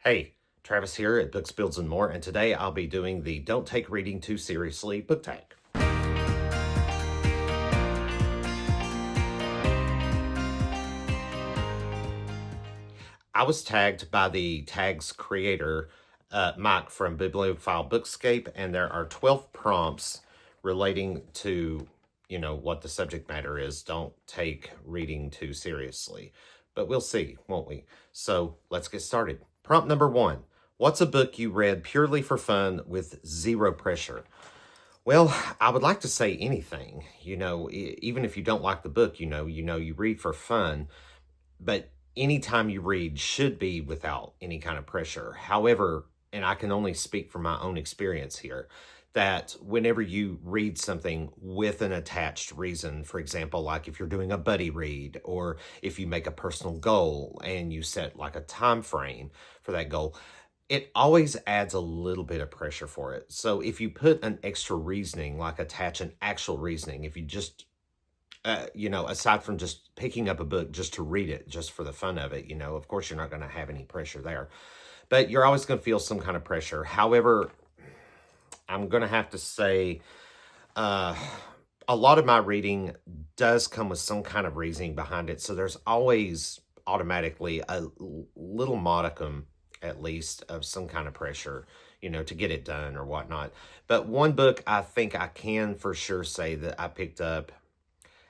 Hey, Travis here at Books, Builds, and More, and today I'll be doing the Don't Take Reading Too Seriously book tag. I was tagged by the tag's creator, Mike from Bibliophile Bookscape, and there are 12 prompts relating to, what the subject matter is. Don't take reading too seriously. But we'll see, won't we? So let's get started. Prompt number 1. What's a book you read purely for fun with zero pressure? Well, I would like to say anything. Even if you don't like the book, you read for fun, but anytime you read should be without any kind of pressure. However, and I can only speak from my own experience here, that whenever you read something with an attached reason, for example, like if you're doing a buddy read, or if you make a personal goal and you set like a time frame for that goal, it always adds a little bit of pressure for it. So if you put an extra reasoning, like attach an actual reasoning, if you just aside from just picking up a book just to read it, just for the fun of it, of course you're not going to have any pressure there, but you're always going to feel some kind of pressure. However, I'm going to have to say, a lot of my reading does come with some kind of reasoning behind it. So there's always automatically a little modicum, at least, of some kind of pressure, to get it done or whatnot. But one book I think I can for sure say that I picked up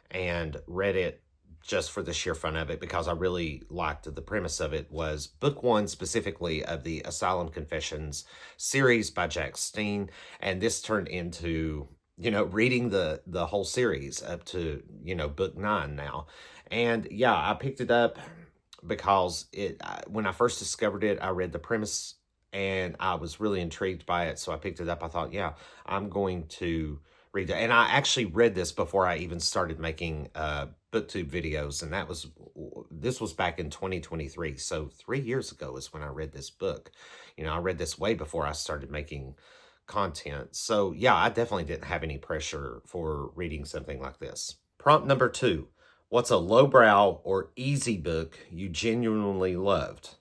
and read it just for the sheer fun of it because I really liked the premise of it, was book 1 specifically of the Asylum Confessions series by Jack Steen. And this turned into, reading the whole series up to, book 9 now. And yeah, I picked it up because when I first discovered it, I read the premise and I was really intrigued by it. So I picked it up. I thought, yeah, I'm going to read it. And I actually read this before I even started making booktube videos. And this was back in 2023. So 3 years ago is when I read this book. I read this way before I started making content. So yeah, I definitely didn't have any pressure for reading something like this. Prompt number 2. What's a lowbrow or easy book you genuinely loved?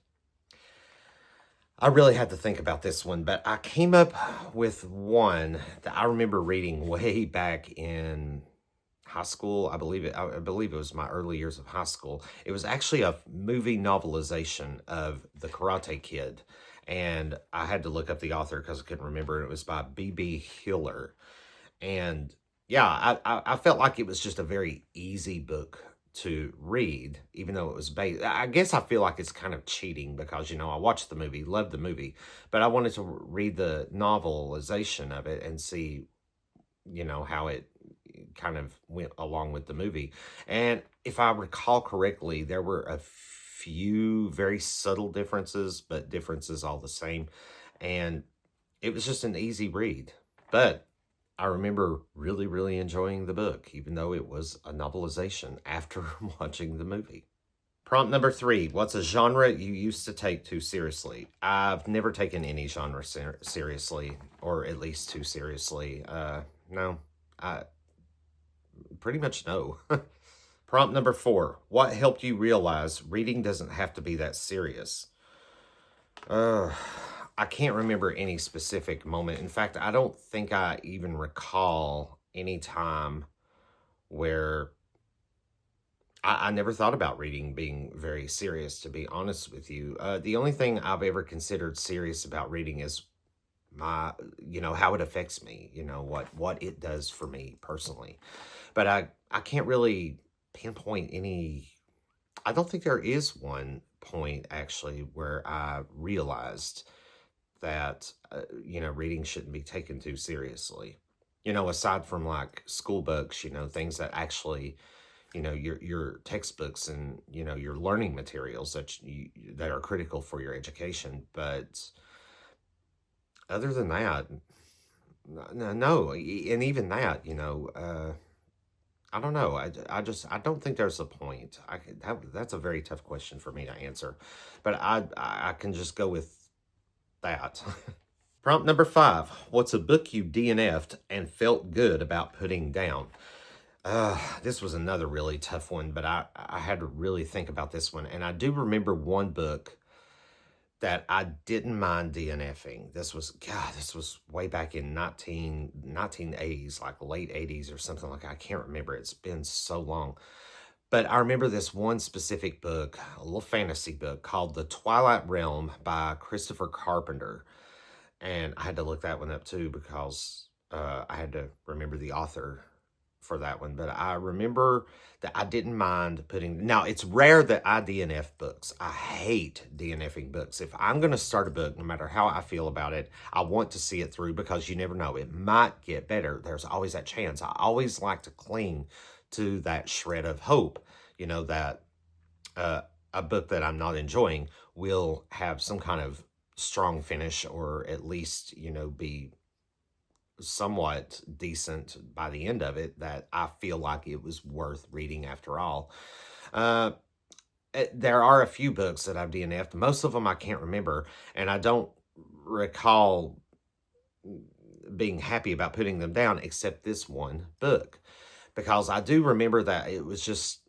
I really had to think about this one, but I came up with one that I remember reading way back in high school. I believe it was my early years of high school. It was actually a movie novelization of The Karate Kid, and I had to look up the author because I couldn't remember. It was by B.B. Hiller, and yeah, I felt like it was just a very easy book to read, even though it was based. I guess I feel like it's kind of cheating because, I watched the movie, loved the movie, but I wanted to read the novelization of it and see, how it kind of went along with the movie. And if I recall correctly, there were a few very subtle differences, but differences all the same. And it was just an easy read. But I remember really, really enjoying the book, even though it was a novelization after watching the movie. Prompt number 3. What's a genre you used to take too seriously? I've never taken any genre seriously, or at least too seriously. No, I pretty much no. Prompt number 4. What helped you realize reading doesn't have to be that serious? I can't remember any specific moment. In fact, I don't think I even recall any time where I never thought about reading being very serious, to be honest with you. The only thing I've ever considered serious about reading is how it affects me, what it does for me personally. But I can't really pinpoint any. I don't think there is one point actually where I realized that, reading shouldn't be taken too seriously. Aside from like school books, things that actually, your textbooks and, your learning materials that are critical for your education. But other than that, no. And even that, I don't know. I don't think there's a point. That's a very tough question for me to answer, but I can just go with that. Prompt number 5. What's a book you DNF'd and felt good about putting down? This was another really tough one, but I had to really think about this one. And I do remember one book that I didn't mind DNFing. This was way back in 1980s, like late 80s or something like that. I can't remember. It's been so long. But I remember this one specific book, a little fantasy book called The Twilight Realm by Christopher Carpenter. And I had to look that one up too because I had to remember the author for that one. But I remember that I didn't mind putting. Now, it's rare that I DNF books. I hate DNFing books. If I'm going to start a book, no matter how I feel about it, I want to see it through because you never know. It might get better. There's always that chance. I always like to cling to that shred of hope, that uh, a book that I'm not enjoying will have some kind of strong finish or at least, be somewhat decent by the end of it, that I feel like it was worth reading after all. Uh, there are a few books that I've DNF'd. Most of them I can't remember, and I don't recall being happy about putting them down except this one book, because I do remember that it was just,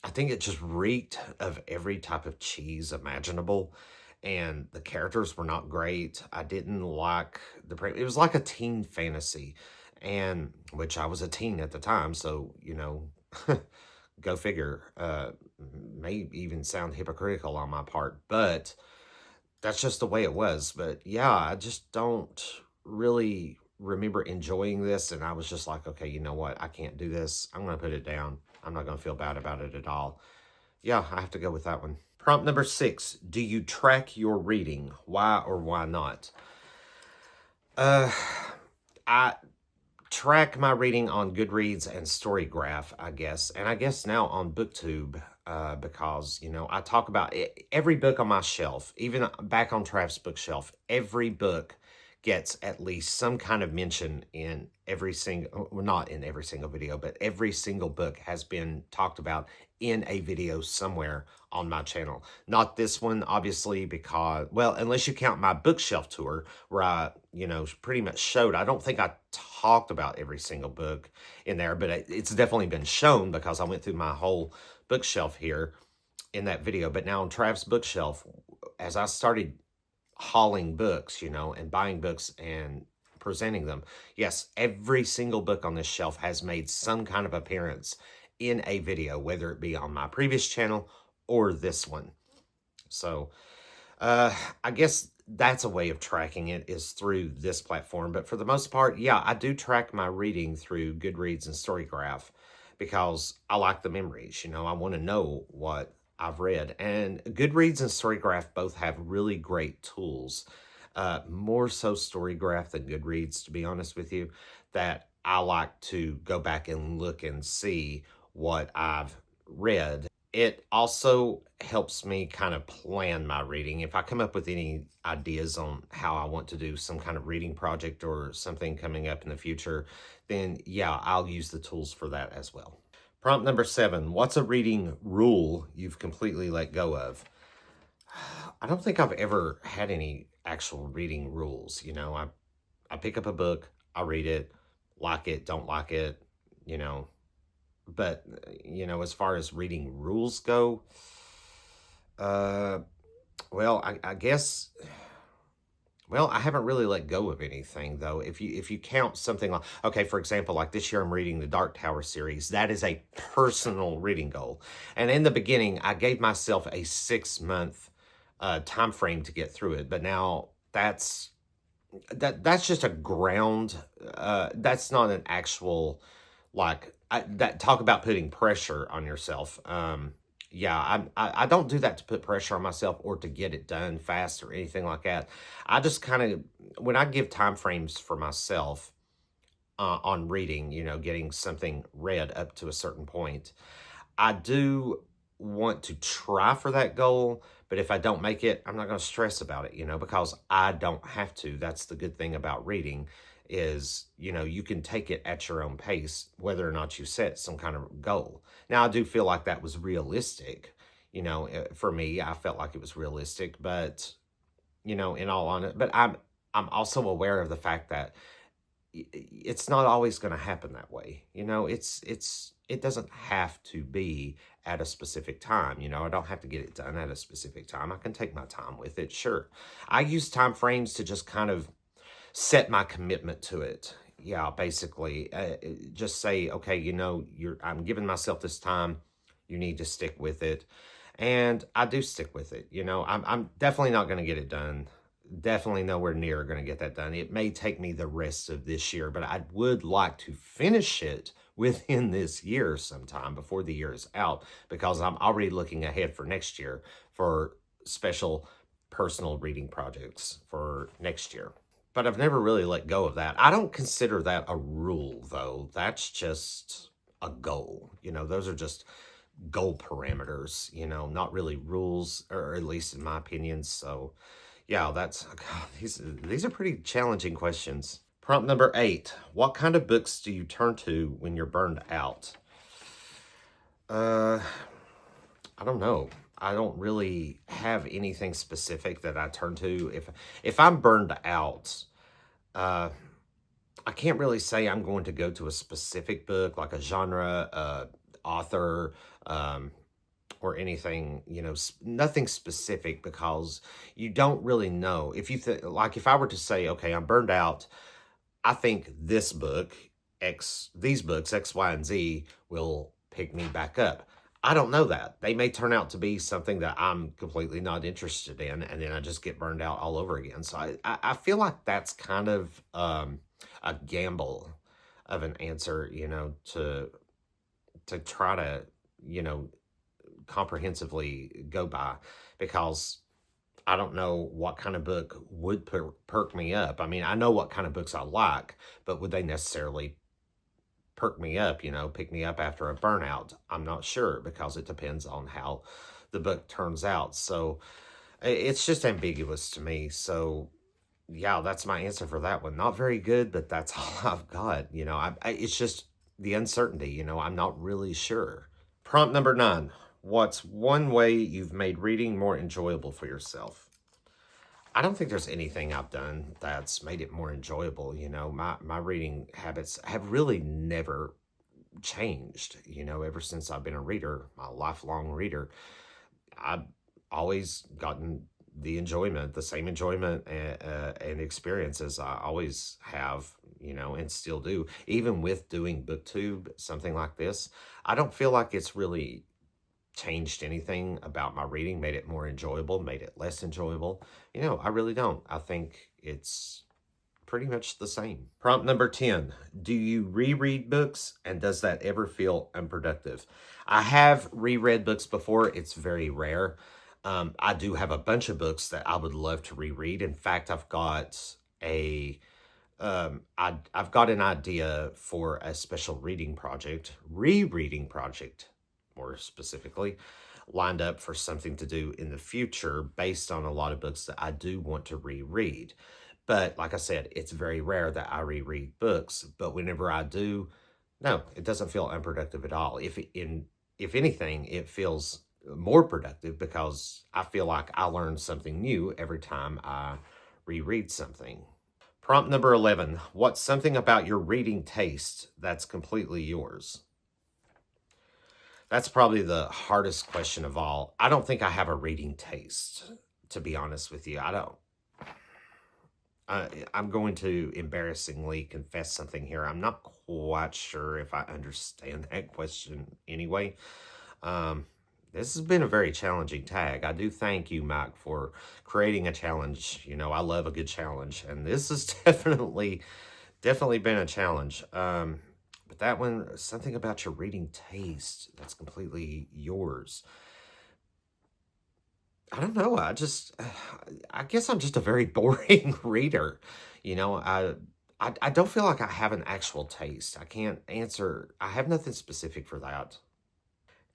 I think it just reeked of every type of cheese imaginable, and the characters were not great. I didn't like it was like a teen fantasy, and which I was a teen at the time, so go figure. May even sound hypocritical on my part, but that's just the way it was. But yeah, I just don't really remember enjoying this, and I was just like, okay, you know what? I can't do this. I'm going to put it down. I'm not going to feel bad about it at all. Yeah, I have to go with that one. Prompt number 6. Do you track your reading? Why or why not? I track my reading on Goodreads and Storygraph, I guess. And I guess now on BookTube, because, I talk about every book on my shelf, even back on Trav's bookshelf, every book gets at least some kind of mention in every single, well, not in every single video, but every single book has been talked about in a video somewhere on my channel. Not this one, obviously, because, well, unless you count my bookshelf tour, where I, pretty much showed. I don't think I talked about every single book in there, but it's definitely been shown because I went through my whole bookshelf here in that video. But now on Trav's bookshelf, as I started hauling books, and buying books and presenting them, yes, every single book on this shelf has made some kind of appearance in a video, whether it be on my previous channel or this one. So I guess that's a way of tracking it, is through this platform. But for the most part, yeah, I do track my reading through Goodreads and Storygraph because I like the memories. I want to know what I've read. And Goodreads and Storygraph both have really great tools. More so Storygraph than Goodreads, to be honest with you, that I like to go back and look and see what I've read. It also helps me kind of plan my reading. If I come up with any ideas on how I want to do some kind of reading project or something coming up in the future, then yeah, I'll use the tools for that as well. Prompt number 7. What's a reading rule you've completely let go of? I don't think I've ever had any actual reading rules. I pick up a book, I read it, like it, don't like it, but, as far as reading rules go, well, I guess, well, I haven't really let go of anything, though. If you count something like, okay, for example, like this year I'm reading the Dark Tower series. That is a personal reading goal. And in the beginning, I gave myself a 6-month time frame to get through it. But now that's just a ground. That's not an actual, like, that talk about putting pressure on yourself. Yeah, I don't do that to put pressure on myself or to get it done fast or anything like that. I just kind of, when I give time frames for myself on reading, getting something read up to a certain point, I do want to try for that goal, but if I don't make it, I'm not going to stress about it, because I don't have to. That's the good thing about reading is, you can take it at your own pace, whether or not you set some kind of goal. Now, I do feel like that was realistic, for me. I felt like it was realistic, but, in all honesty, but I'm also aware of the fact that it's not always going to happen that way. It's it doesn't have to be at a specific time. You know, I don't have to get it done at a specific time. I can take my time with it, sure. I use time frames to just kind of set my commitment to it. Yeah, basically, just say, okay, you know, I'm giving myself this time. You need to stick with it, and I do stick with it. You know, I'm definitely not going to get it done. Definitely nowhere near going to get that done. It may take me the rest of this year, but I would like to finish it within this year sometime before the year is out, because I'm already looking ahead for next year for special personal reading projects for next year. But I've never really let go of that. I don't consider that a rule, though. That's just a goal. You know, those are just goal parameters, you know, not really rules, or at least in my opinion. So, yeah, that's, God, these are pretty challenging questions. Prompt number 8. What kind of books do you turn to when you're burned out? I don't know. I don't really have anything specific that I turn to. If I'm burned out, uh, I can't really say I'm going to go to a specific book, like a genre, author, or anything, you know, nothing specific, because you don't really know. If you like, if I were to say, okay, I'm burned out, I think this book, these books, X, Y, and Z, will pick me back up. I don't know that. They may turn out to be something that I'm completely not interested in, and then I just get burned out all over again. So I feel like that's kind of a gamble of an answer, you know, to try to, you know, comprehensively go by, because I don't know what kind of book would perk me up. I mean, I know what kind of books I like, but would they necessarily perk me up, you know, pick me up after a burnout? I'm not sure, because it depends on how the book turns out. So it's just ambiguous to me. So yeah, that's my answer for that one. Not very good, but that's all I've got. You know, it's just the uncertainty, you know, I'm not really sure. Prompt number 9. What's one way you've made reading more enjoyable for yourself? I don't think there's anything I've done that's made it more enjoyable. You know, my reading habits have really never changed, you know, ever since I've been a reader, a lifelong reader. I've always gotten the same enjoyment and experiences I always have, you know, and still do. Even with doing BookTube, something like this, I don't feel like it's really changed anything about my reading, made it more enjoyable, made it less enjoyable. You know, I really don't. I think it's pretty much the same. Prompt number 10. Do you reread books, and does that ever feel unproductive? I have reread books before. It's very rare. I do have a bunch of books that I would love to reread. In fact, I've got I've got an idea for a special rereading project, more specifically, lined up for something to do in the future based on a lot of books that I do want to reread. But like I said, it's very rare that I reread books. But whenever I do, no, it doesn't feel unproductive at all. If anything, it feels more productive, because I feel like I learn something new every time I reread something. Prompt number 11. What's something about your reading taste that's completely yours? That's probably the hardest question of all. I don't think I have a reading taste, to be honest with you. I don't. I'm going to embarrassingly confess something here. I'm not quite sure if I understand that question anyway. This has been a very challenging tag. I do thank you, Mike, for creating a challenge. You know, I love a good challenge, and this has definitely been a challenge. But that one, something about your reading taste that's completely yours. I don't know. I guess I'm just a very boring reader. You know, I don't feel like I have an actual taste. I can't answer. I have nothing specific for that.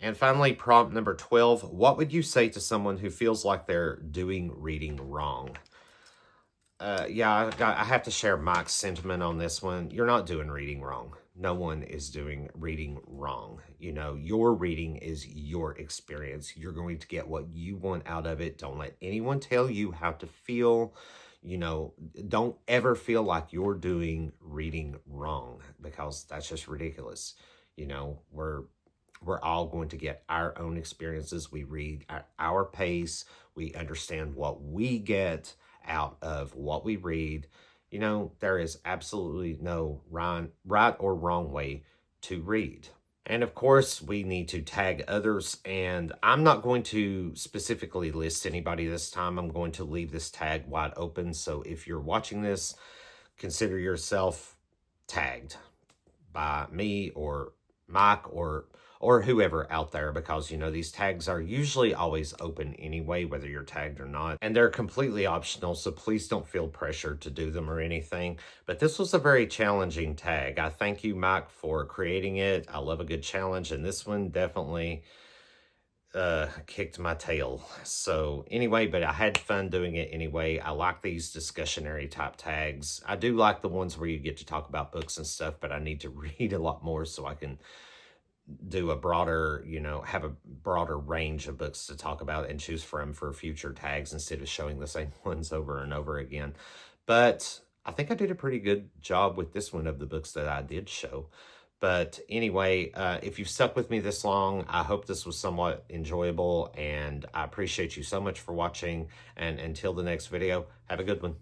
And finally, prompt number 12. What would you say to someone who feels like they're doing reading wrong? Yeah, I have to share Mike's sentiment on this one. You're not doing reading wrong. No one is doing reading wrong. You know, your reading is your experience. You're going to get what you want out of it. Don't let anyone tell you how to feel. You know, don't ever feel like you're doing reading wrong, because that's just ridiculous. You know, we're all going to get our own experiences. We read at our pace. We understand what we get out of what we read. You know, there is absolutely no right or wrong way to read. And of course, we need to tag others. And I'm not going to specifically list anybody this time. I'm going to leave this tag wide open. So if you're watching this, consider yourself tagged by me or Mike or whoever out there, because, you know, these tags are usually always open anyway, whether you're tagged or not, and they're completely optional, so please don't feel pressured to do them or anything. But this was a very challenging tag. I thank you, Mike, for creating it. I love a good challenge, and this one definitely kicked my tail. So anyway, but I had fun doing it anyway. I like these discussionary type tags. I do like the ones where you get to talk about books and stuff, but I need to read a lot more so I can do a broader, you know, have a broader range of books to talk about and choose from for future tags instead of showing the same ones over and over again. But I think I did a pretty good job with this one of the books that I did show. But anyway, if you've stuck with me this long, I hope this was somewhat enjoyable, and I appreciate you so much for watching. And until the next video, have a good one.